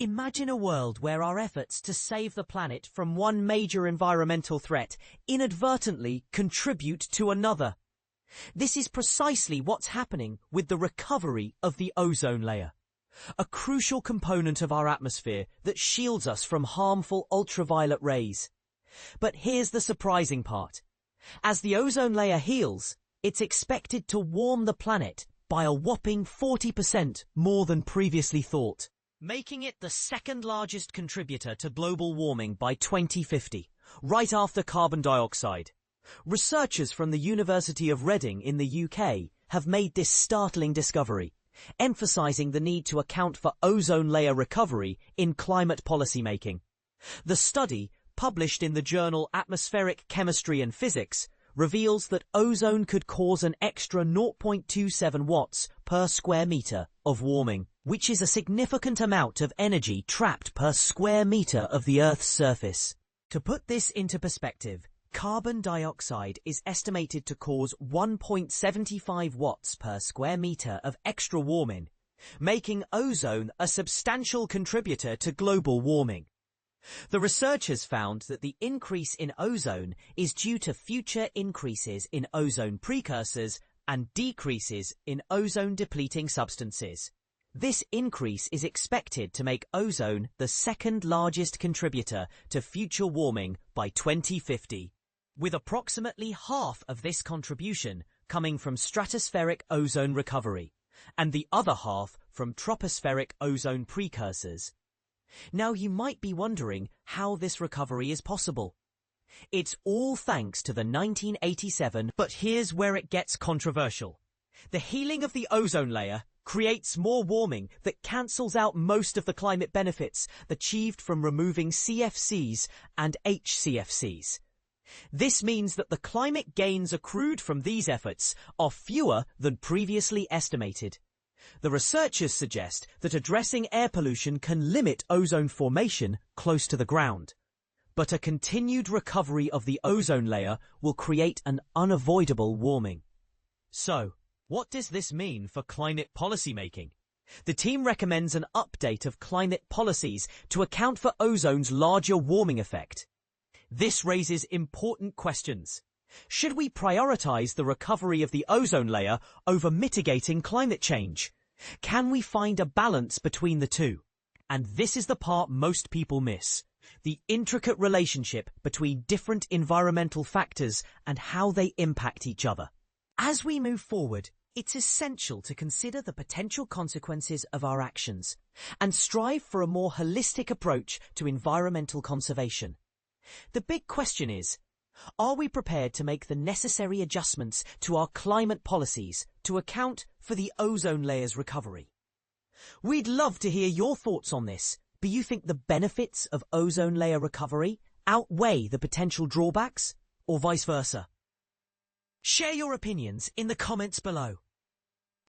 Imagine a world where our efforts to save the planet from one major environmental threat inadvertently contribute to another. This is precisely what's happening with the recovery of the ozone layer, a crucial component of our atmosphere that shields us from harmful ultraviolet rays. But here's the surprising part. As the ozone layer heals, it's expected to warm the planet by a whopping 40% more than previously thought, making it the second largest contributor to global warming by 2050, right after carbon dioxide. Researchers from the University of Reading in the UK have made this startling discovery, emphasizing the need to account for ozone layer recovery in climate policymaking. The study, published in the journal Atmospheric Chemistry and Physics, reveals that ozone could cause an extra 0.27 watts per square meter of warming, which is a significant amount of energy trapped per square meter of the Earth's surface. To put this into perspective, carbon dioxide is estimated to cause 1.75 watts per square meter of extra warming, making ozone a substantial contributor to global warming. The researchers found that the increase in ozone is due to future increases in ozone precursors and decreases in ozone-depleting substances. This increase is expected to make ozone the second largest contributor to future warming by 2050, with approximately half of this contribution coming from stratospheric ozone recovery, and the other half from tropospheric ozone precursors. Now you might be wondering how this recovery is possible. It's all thanks to the 1987, but here's where it gets controversial. The healing of the ozone layer creates more warming that cancels out most of the climate benefits achieved from removing CFCs and HCFCs. This means that the climate gains accrued from these efforts are fewer than previously estimated. The researchers suggest that addressing air pollution can limit ozone formation close to the ground, but a continued recovery of the ozone layer will create an unavoidable warming. So, what does this mean for climate policymaking? The team recommends an update of climate policies to account for ozone's larger warming effect. This raises important questions. Should we prioritize the recovery of the ozone layer over mitigating climate change? Can we find a balance between the two? And this is the part most people miss: the intricate relationship between different environmental factors and how they impact each other. As we move forward, it's essential to consider the potential consequences of our actions and strive for a more holistic approach to environmental conservation. The big question is, are we prepared to make the necessary adjustments to our climate policies to account for the ozone layer's recovery? We'd love to hear your thoughts on this. Do you think the benefits of ozone layer recovery outweigh the potential drawbacks, or vice versa? Share your opinions in the comments below.